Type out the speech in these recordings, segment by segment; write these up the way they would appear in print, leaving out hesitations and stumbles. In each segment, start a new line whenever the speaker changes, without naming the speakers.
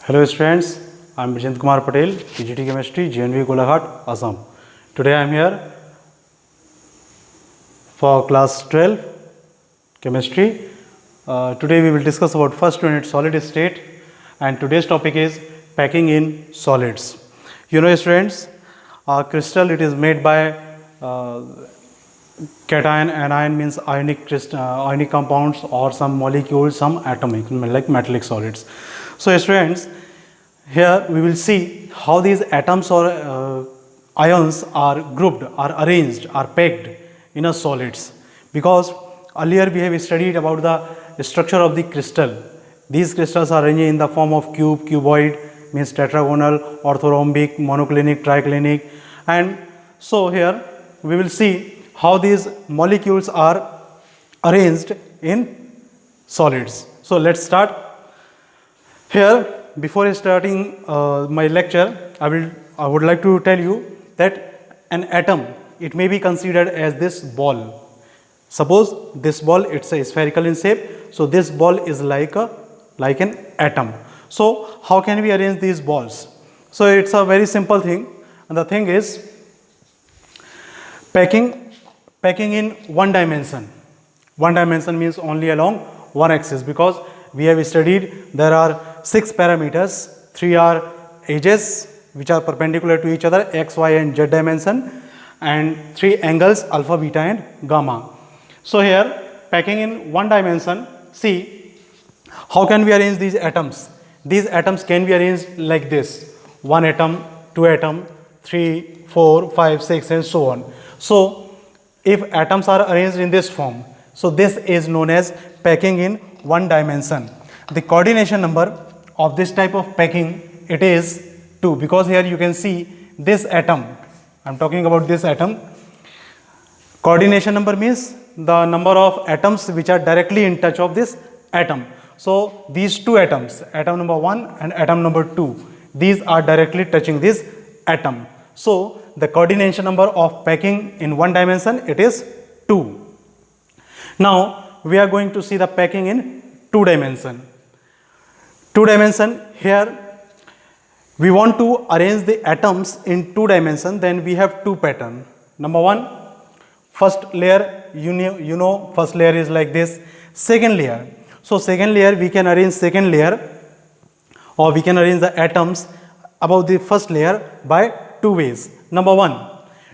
Hello students, I am Vijay Kumar Patel, PGT Chemistry, JNV Golaghat, Assam. Today I am here for class 12 chemistry. Today we will discuss about first unit solid state, and today's topic is packing in solids. You know students, crystal, it is made by cation, anion means ionic compounds or some molecules, some atomic like metallic solids. So students, here we will see how these atoms or ions are grouped, are arranged, are packed in a solids, because earlier we have studied about the structure of the crystal. These crystals are arranged in the form of cube, cuboid means tetragonal, orthorhombic, monoclinic, triclinic, and so here we will see how these molecules are arranged in solids. So let's start. Here, before starting my lecture, I would like to tell you that an atom, it may be considered as this ball. Suppose this ball, it's a spherical in shape, so this ball is like an atom. So how can we arrange these balls? So it's a very simple thing, and the thing is packing in one dimension. One dimension means only along one axis, because we have studied there are 6 parameters, 3 are edges which are perpendicular to each other, x, y and z dimension, and 3 angles alpha, beta and gamma. So here packing in one dimension, see how can we arrange these atoms. These atoms can be arranged like this: 1 atom, 2 atom, 3, 4, 5, 6 and so on. So if atoms are arranged in this form, so this is known as packing in one dimension. The coordination number of this type of packing, it is 2, because here you can see this atom, I am talking about this atom. Coordination number means the number of atoms which are directly in touch of this atom. So these two atoms, atom number 1 and atom number 2, these are directly touching this atom. So the coordination number of packing in one dimension, it is 2. Now we are going to see the packing in 2 dimension. 2 dimension, here we want to arrange the atoms in 2 dimension, then we have 2 pattern. Number 1, first layer, you know first layer is like this. Second layer, so second layer we can arrange second layer, or we can arrange the atoms above the first layer by 2 ways. Number 1,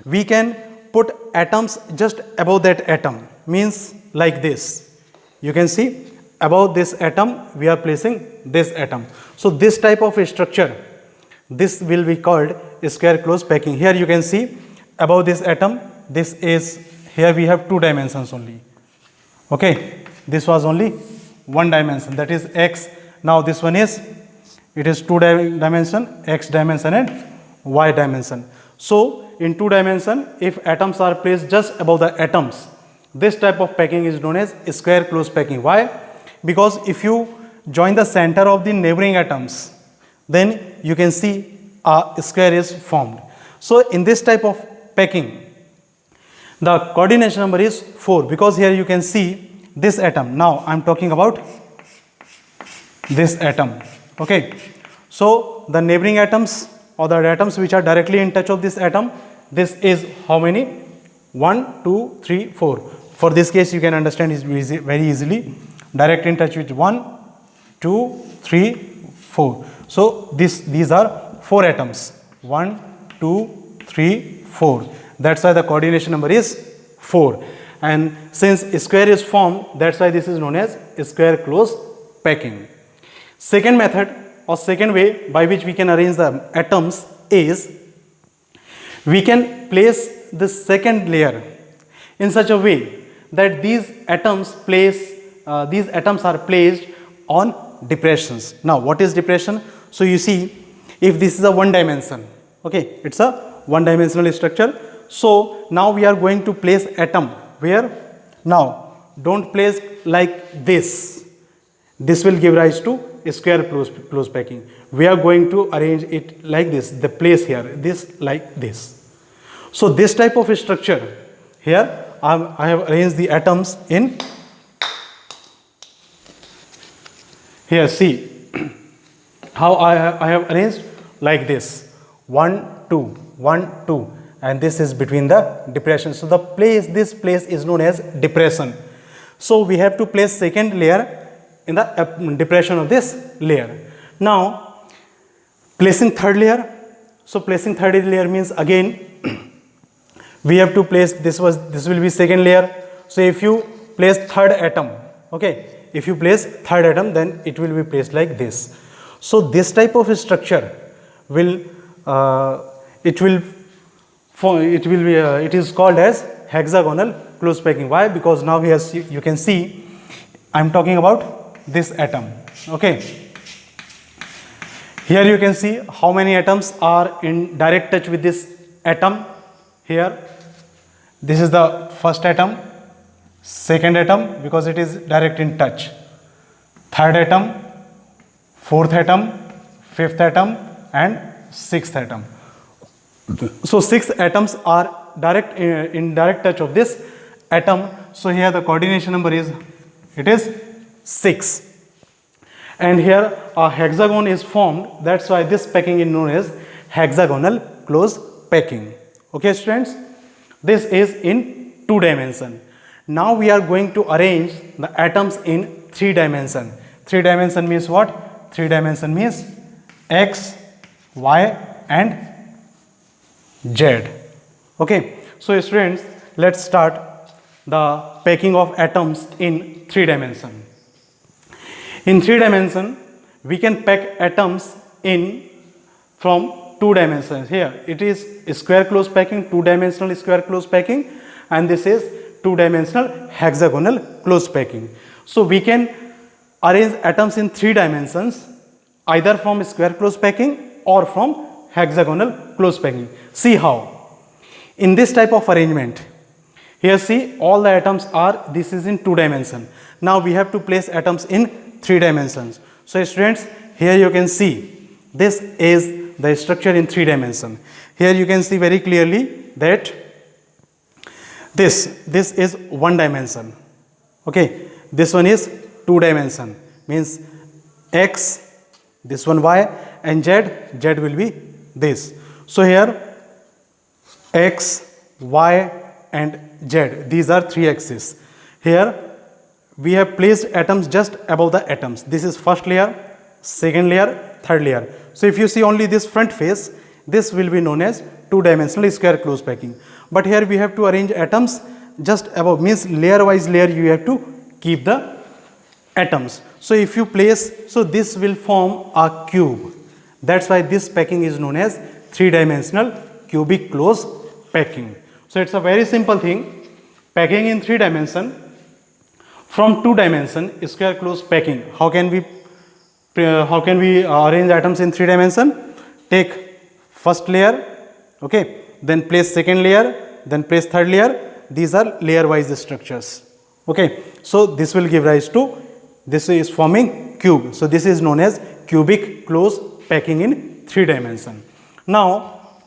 we can put atoms just above that atom, means like this. You can see above this atom we are placing this atom. So this type of a structure, this will be called square close packing. Here you can see above this atom, this is, here we have 2 dimensions only. Okay, this was only 1 dimension, that is x. Now this one is, it is 2 dimension, x dimension and y dimension. So in 2 dimension, if atoms are placed just above the atoms, this type of packing is known as square close packing. Why? Because if you join the center of the neighboring atoms, then you can see a square is formed. So in this type of packing, the coordination number is 4, because here you can see this atom. Now I am talking about this atom. Okay, so the neighboring atoms, or the atoms which are directly in touch of this atom, this is how many? 1, 2, 3, 4. For this case you can understand it very easily. Direct in touch with 1, 2, 3, 4. So these are 4 atoms. 1, 2, 3, 4. That's why the coordination number is 4. And since square is formed, that's why this is known as square close packing. Second method, or second way by which we can arrange the atoms is, we can place the second layer in such a way that these atoms are placed on depressions. Now what is depression? So you see, if this is a 1 dimension, okay, it's a 1 dimensional structure. So now we are going to place atom where? Now don't place like this. This will give rise to square close packing. We are going to arrange it like this, the place here, this like this. So this type of structure, here I have arranged the atoms in, here see, how I have arranged like this, 1 2 1 2, and this is between the depression. So the place, this place is known as depression. So we have to place second layer in the depression of this layer. Now placing third layer. So placing third layer means again we have to place, this will be second layer. So if you place third atom, okay, if you place third atom, then it will be placed like this. So this type of structure will it is called as hexagonal close packing. Why? Because now here you can see I am talking about this atom. Okay, here you can see how many atoms are in direct touch with this atom. Here this is the first atom, second atom because it is direct in touch, third atom, fourth atom, fifth atom and sixth atom. So 6 atoms are direct in direct touch of this atom. So here the coordination number is, it is 6, and here a hexagon is formed. That's why this packing is known as hexagonal close packing. Okay students, this is in 2 dimension. Now we are going to arrange the atoms in 3 dimension. 3 dimension means what? 3 dimension means x, y and z. Okay, so students, let's start the packing of atoms in 3 dimension. In 3 dimension we can pack atoms in from 2 dimensions. Here it is square close packing, 2-dimensional square close packing, and this is 2-dimensional hexagonal close packing. So we can arrange atoms in 3 dimensions either from square close packing or from hexagonal close packing. See how? In this type of arrangement, here see all the atoms are, this is in 2 dimension. Now we have to place atoms in 3 dimensions. So students, here you can see this is the structure in 3 dimension. Here you can see very clearly that this is 1 dimension. Okay, this one is 2 dimension, means x, this one y, and z will be this. So here x, y and z, these are 3 axes. Here we have placed atoms just above the atoms. This is first layer, second layer, third layer. So if you see only this front face, this will be known as 2-dimensional square close packing. But here we have to arrange atoms just above, means layer wise layer you have to keep the atoms. So if you place, so this will form a cube. That's why this packing is known as 3-dimensional cubic close packing. So it's a very simple thing, packing in 3 dimension from 2 dimension square close packing. How can we arrange atoms in 3 dimension? Take first layer, okay, then place second layer, then place third layer. These are layer wise structures. Okay, so this will give rise to, this is forming cube. So this is known as cubic close packing in 3 dimension. Now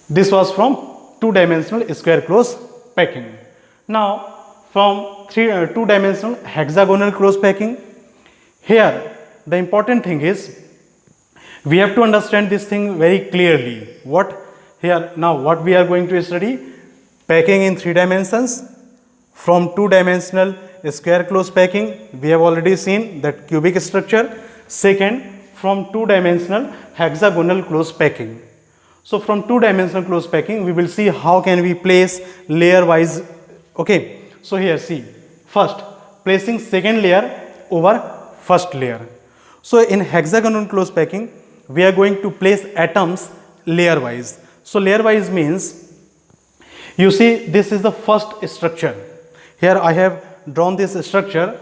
this was from 2-dimensional square close packing. Now from 2-dimensional hexagonal close packing, here the important thing is we have to understand this thing very clearly. What here now what we are going to study? Packing in 3 dimensions from 2-dimensional square close packing. We have already seen that cubic structure. Second, from 2-dimensional hexagonal close packing. So from 2-dimensional close packing we will see how can we place layer wise. Okay, so here see, first placing second layer over first layer. So in hexagonal close packing we are going to place atoms layer wise. So layer wise means, you see this is the first structure. Here I have drawn this structure.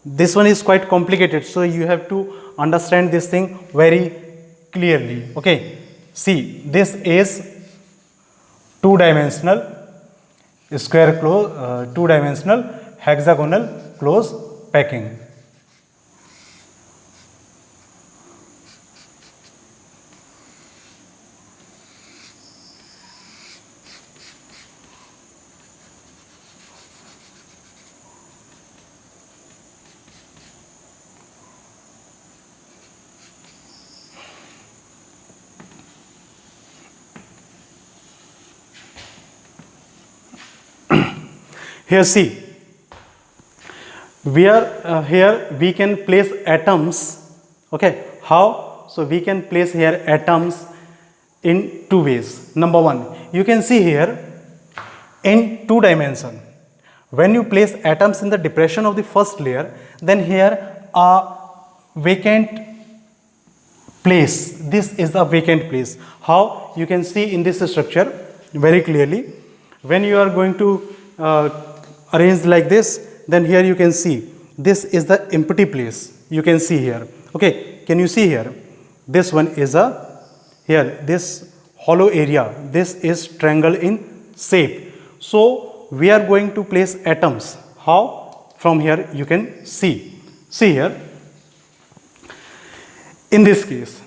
This one is quite complicated, so you have to understand this thing very clearly. Okay, see, this is 2-dimensional square close, 2-dimensional hexagonal close packing. Here see, here we can place atoms. Okay, how? So we can place here atoms in two ways. Number one, you can see here in two dimension. When you place atoms in the depression of the first layer, then here a vacant place. This is the vacant place. How? You can see in this structure very clearly. When you are going to arrange like this, then here you can see this is the empty place. You can see here. Okay, can you see here? This one is a here this hollow area. This is triangle in shape. So we are going to place atoms. How? From here you can see. See here. In this case,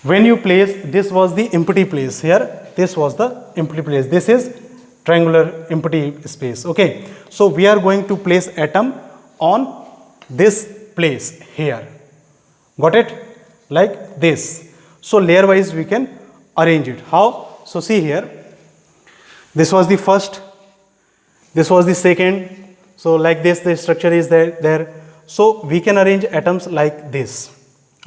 when you place, this was the empty place here. This was the empty place. This is triangular empty space. Okay, so we are going to place atom on this place here. Got it? Like this. So layer wise we can arrange it. How? So see here, this was the first, this was the second. So like this the structure is there. So we can arrange atoms like this.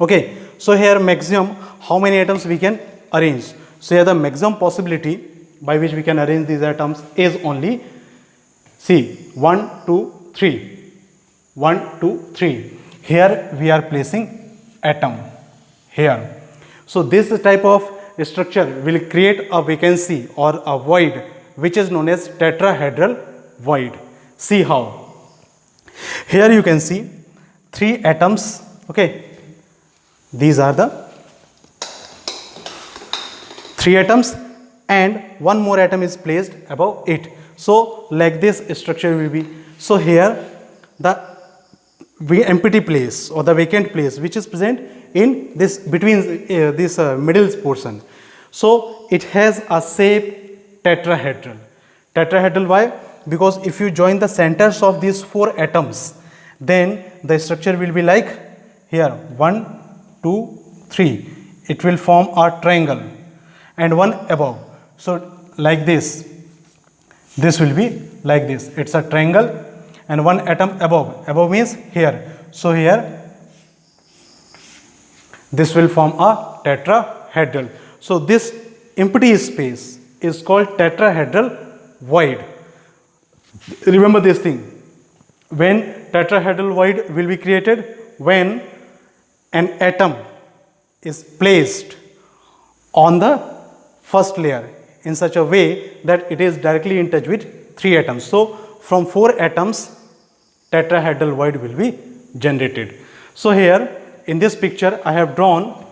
Okay, so here maximum how many atoms we can arrange? So here the maximum possibility by which we can arrange these atoms is only, see, 1, 2, 3. 1, 2, 3. Here we are placing atom here. So this type of structure will create a vacancy or a void which is known as tetrahedral void. See how? Here you can see 3 atoms. Okay, these are the 3 atoms and one more atom is placed above it. So like this structure will be. So here the empty place or the vacant place which is present in this between this middle portion. So it has a shape tetrahedral. Tetrahedral why? Because if you join the centers of these 4 atoms, then the structure will be like here 1, 2, 3. It will form a triangle and one above. So like this will be like this. It's a triangle and one atom above. Above means here. So here this will form a tetrahedral. So this empty space is called tetrahedral void. Remember this thing. When tetrahedral void will be created? When an atom is placed on the first layer in such a way that it is directly in touch with 3 atoms. So from 4 atoms tetrahedral void will be generated. So here in this picture I have drawn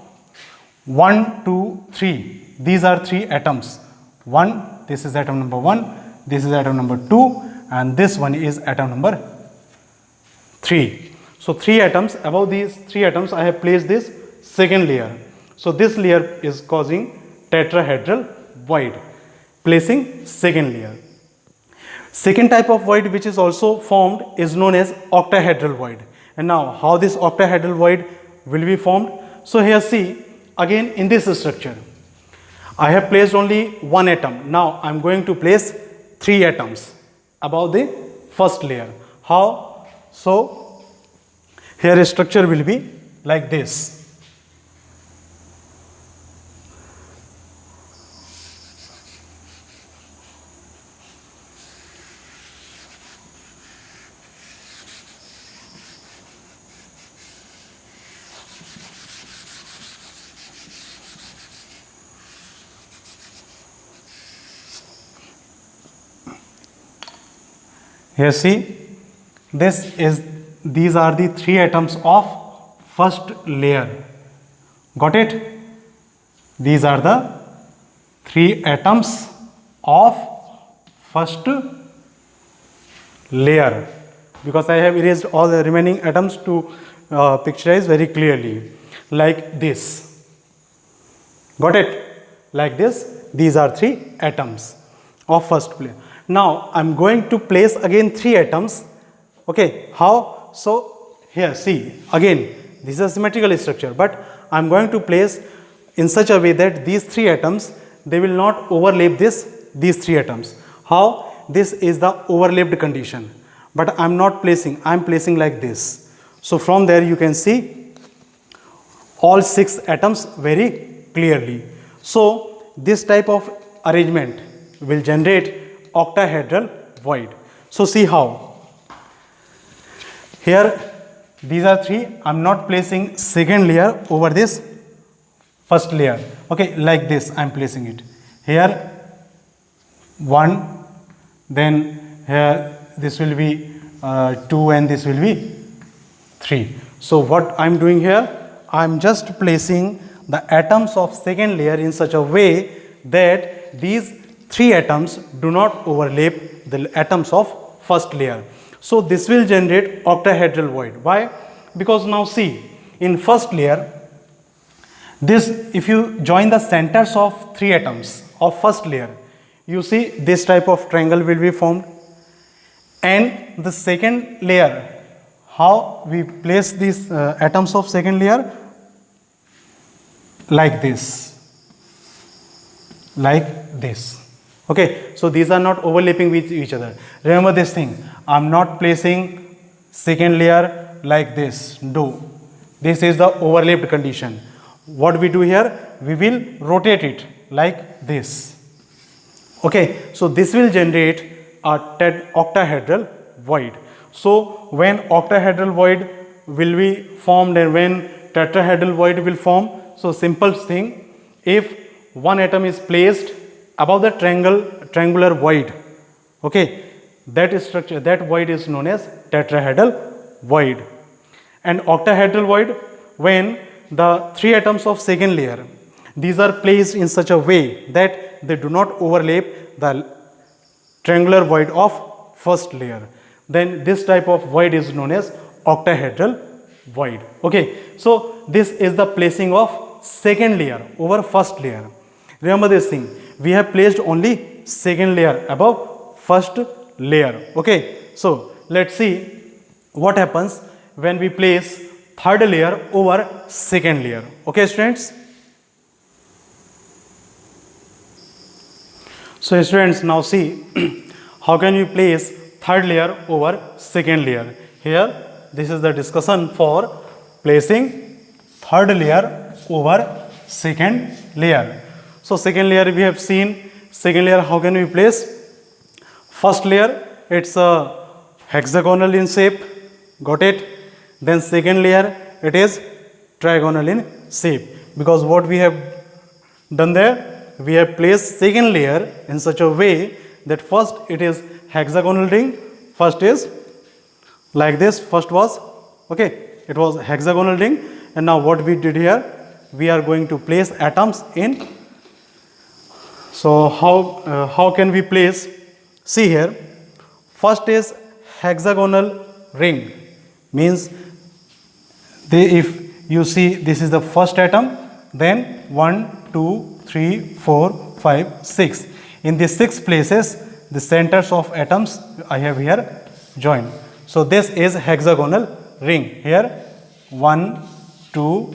1, 2, 3. These are 3 atoms. 1, this is atom number 1, this is atom number 2 and this one is atom number 3. So 3 atoms. Above these 3 atoms I have placed this second layer. So this layer is causing tetrahedral void, placing second layer. Second type of void which is also formed is known as octahedral void. And now how this octahedral void will be formed? So here see, again in this structure I have placed only 1 atom. Now I am going to place 3 atoms above the first layer. How? So here a structure will be like this. Here see, these are the 3 atoms of first layer. Got it? These are the 3 atoms of first layer, because I have erased all the remaining atoms to picturize very clearly like this. Got it? Like this, these are 3 atoms of first layer. Now I am going to place again 3 atoms. Okay, how? So here see, again this is a symmetrical structure, but I am going to place in such a way that these 3 atoms, they will not overlap these 3 atoms. How? this is the overlapped condition, but I'm not placing, I'm placing like this. So from there you can see all 6 atoms very clearly. So this type of arrangement will generate octahedral void. So see how. Here these are 3. I'm not placing second layer over this first layer. Okay, like this I'm placing it. Here 1, then here this will be 2, and this will be 3. So what I'm doing here, I'm just placing the atoms of second layer in such a way that these 3 atoms do not overlap the atoms of first layer. So this will generate octahedral void. Why? Because now see, in first layer, this, if you join the centers of 3 atoms of first layer, you see this type of triangle will be formed. And the second layer, how we place these atoms of second layer? Like this. Like this. Okay, so these are not overlapping with each other. Remember this thing, I'm not placing second layer like this. No, this is the overlapped condition. What we do here, we will rotate it like this. Okay, so this will generate a octahedral void. So when octahedral void will be formed and when tetrahedral void will form, so simple thing, if one atom is placed above the triangular void, okay, that structure, that void is known as tetrahedral void. And octahedral void, when the 3 atoms of second layer, these are placed in such a way that they do not overlap the triangular void of first layer, then this type of void is known as octahedral void. Okay, so this is the placing of second layer over first layer. Remember this thing, we have placed only second layer above first layer. Okay, so let's see what happens when we place third layer over second layer. Okay, students. So students, now see how can you place third layer over second layer. Here this is the discussion for placing third layer over second layer. So second layer we have seen, second layer how can we place? First layer, it's a hexagonal in shape, got it? Then second layer, it is trigonal in shape, because what we have done there, we have placed second layer in such a way that first it is hexagonal ring, first is like this, first was, okay, it was hexagonal ring, and now what we did here, we are going to place atoms in. So how can we place? See here, first is hexagonal ring, means if you see this is the first atom, then 1, 2, 3, 4, 5, 6. In these 6 places, the centers of atoms I have here joined. So this is hexagonal ring. Here 1, 2,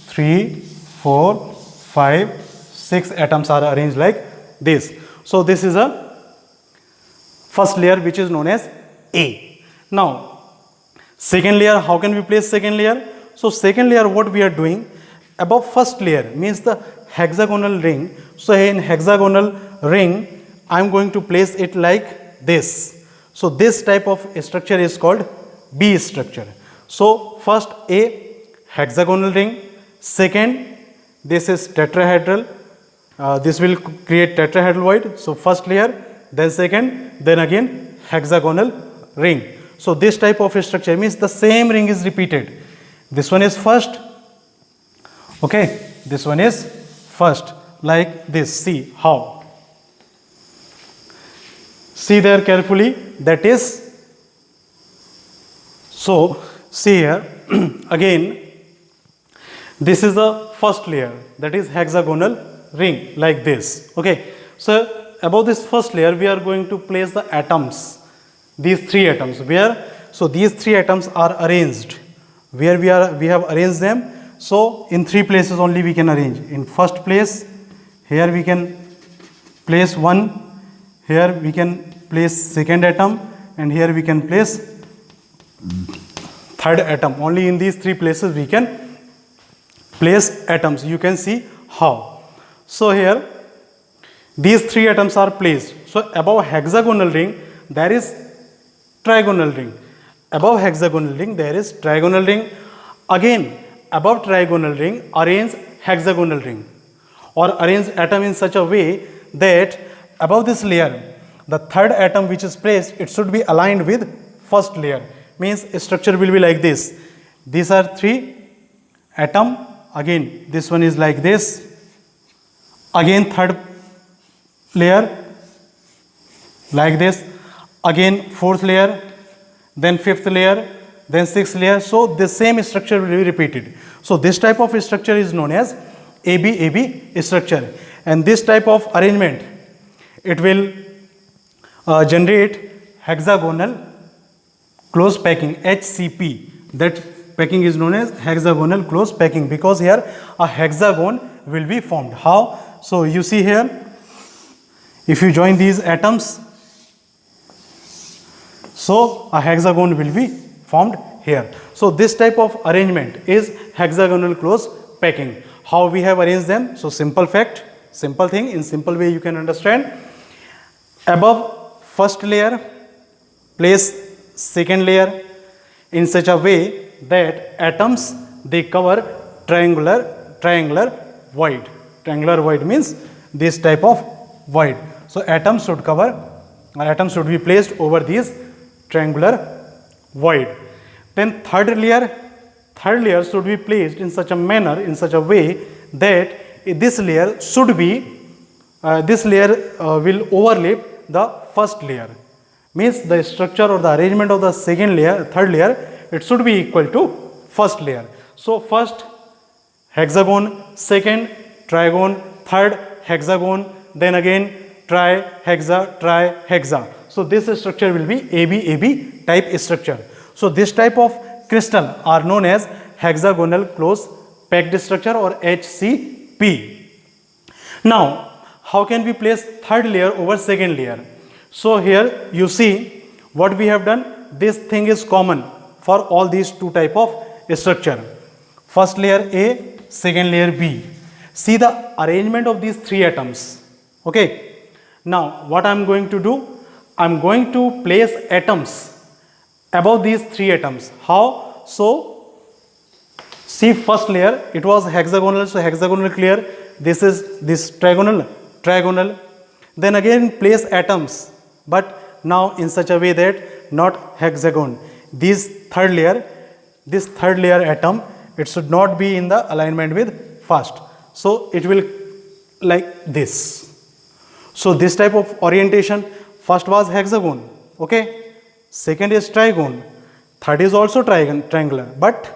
3, 4, 5, 6 atoms are arranged like this. So this is a first layer which is known as A. Now second layer, how can we place second layer? So second layer, what we are doing, above first layer means the hexagonal ring. So in hexagonal ring, I am going to place it like this. So this type of structure is called B structure. So first A, hexagonal ring. Second, this is tetrahedral. This will create tetrahedral void. So first layer, then second, then again hexagonal ring. So this type of structure means the same ring is repeated. This one is first, okay, this one is first, like this. See how. See there carefully, that is, so see here again, this is the first layer, that is hexagonal ring, like this. Okay, so above this first layer we are going to place the atoms, these 3 atoms, where, so these 3 atoms are arranged, where we have arranged them. So in 3 places only we can arrange. In first place, here we can place 1, here we can place second atom, and here we can place third atom. Only in these three places we can place atoms. You can see how. So here these three atoms are placed. So above hexagonal ring there is trigonal ring. Above hexagonal ring there is trigonal ring. Again above trigonal ring arrange hexagonal ring, or arrange atom in such a way that above this layer the third atom which is placed, it should be aligned with first layer. Means structure will be like this. These are three atom. Again this one is like this. Again third layer like this. Again fourth layer, then fifth layer, then sixth layer. So the same structure will be repeated. So this type of structure is known as AB structure, and this type of arrangement, it will generate hexagonal close packing, HCP. That packing is known as hexagonal close packing, because here a hexagon will be formed. How? So you see here, if you join these atoms, so a hexagon will be formed here. So this type of arrangement is hexagonal close packing. How we have arranged them? So simple fact, simple thing, in simple way you can understand. Above first layer, place second layer in such a way that atoms, they cover triangular void. Triangular void means this type of void. So atoms should cover, or atoms should be placed over these triangular void. Then third layer should be placed in such a manner, in such a way that this layer should be, will overlap the first layer. Means the structure or the arrangement of the second layer, third layer, it should be equal to first layer. So first hexagon, second trigon, third hexagon, then again tri-hexa. So this structure will be AB type structure. So this type of crystal are known as hexagonal close packed structure, or HCP. Now how can we place third layer over second layer? So here you see what we have done. This thing is common for all these two type of structure. First layer A, second layer B. See the arrangement of these three atoms. Okay. Now what I am going to do? I am going to place atoms above these three atoms. How? So see, first layer it was hexagonal, so hexagonal clear. This is this trigonal. Then again place atoms, but now in such a way that not hexagon. This third layer atom, it should not be in the alignment with first. So it will like this. So this type of orientation, first was hexagon, okay, second is trigon, third is also triangular. But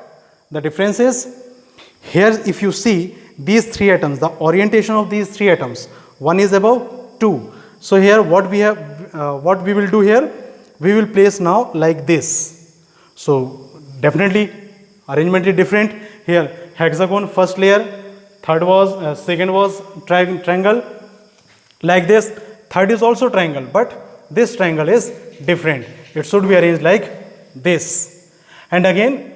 the difference is here, if you see these three atoms, the orientation of these three atoms, one is above, two. So here what we will do here, we will place now like this. So definitely arrangement is different. Here hexagon first layer, third was second was triangle like this, third is also triangle, but this triangle is different. It should be arranged like this, and again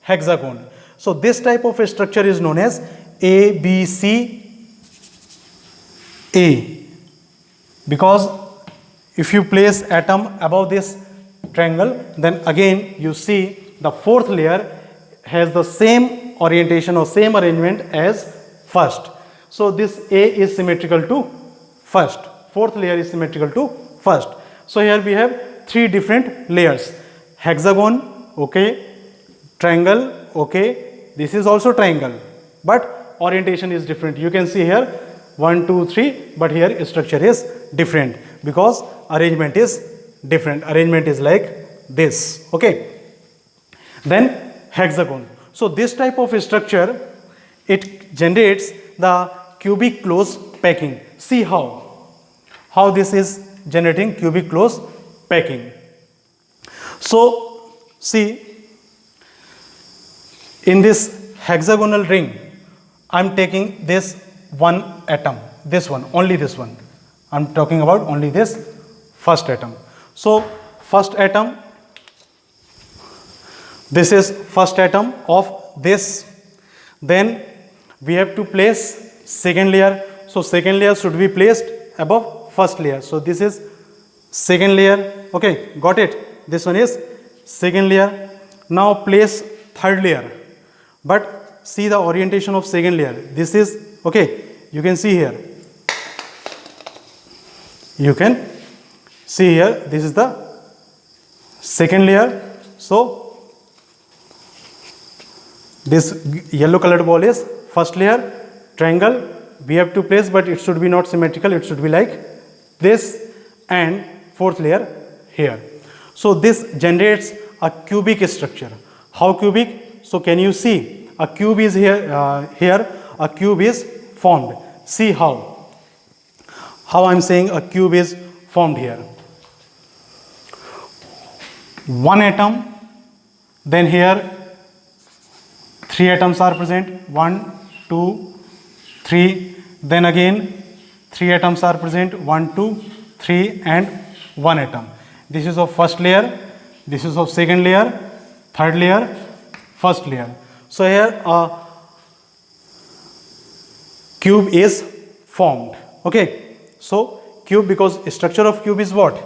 hexagon. So this type of a structure is known as ABCA, because if you place atom above this triangle, then again you see the fourth layer has the same orientation or same arrangement as first. So this A is symmetrical to first, fourth layer is symmetrical to first. So here we have three different layers: hexagon, okay, triangle, okay, this is also triangle, but orientation is different. You can see here 1, 2, 3, but here structure is different because arrangement is different. Arrangement is like this, okay. Then hexagon. So this type of structure, it generates the cubic close packing. See how this is generating cubic close packing. So see, in this hexagonal ring, I am taking this one atom, this one, only this one. I am talking about only this first atom. So first atom, this is first atom of this. Then we have to place second layer. So second layer should be placed above first layer. So this is second layer. Okay, got it? This one is second layer. Now place third layer. But see the orientation of second layer. This is, okay, you can see here. You can see here, this is the second layer. So this yellow colored ball is first layer. Triangle we have to place, but it should be not symmetrical, it should be like this, and fourth layer here. So this generates a cubic structure. How cubic? So can you see a cube is here, here a cube is formed. See how I am saying a cube is formed here. One atom, then here three atoms are present, 1, 2, 3, then again 3 atoms are present, 1, 2, 3 and 1 atom. This is of first layer, this is of second layer, third layer, first layer. So here a cube is formed. Okay, so cube, because structure of cube is what?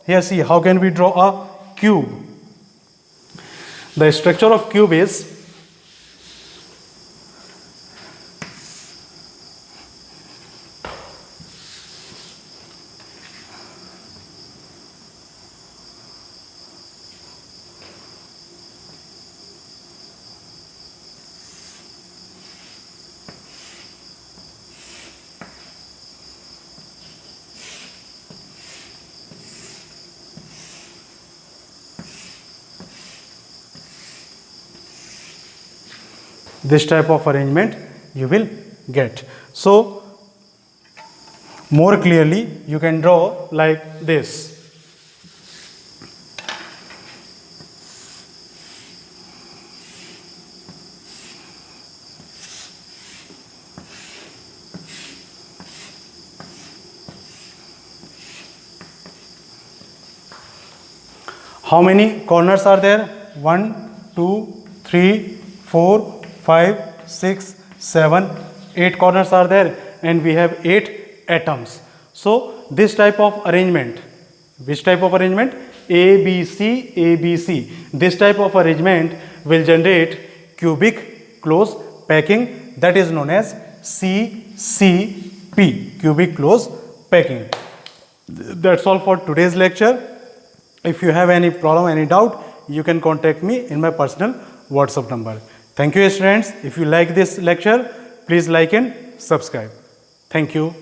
Here see, how can we draw a cube? The structure of cube is this type of arrangement you will get. So more clearly you can draw like this. How many corners are there? 1, 2, 3, 4, 5, 6, 7, 8 corners are there, and we have 8 atoms. So this type of arrangement, which type of arrangement? A, B, C, A, B, C. This type of arrangement will generate cubic close packing, that is known as CCP, cubic close packing. That's all for today's lecture. If you have any problem, any doubt, you can contact me in my personal WhatsApp number. Thank you, students. If you like this lecture, please like and subscribe. Thank you.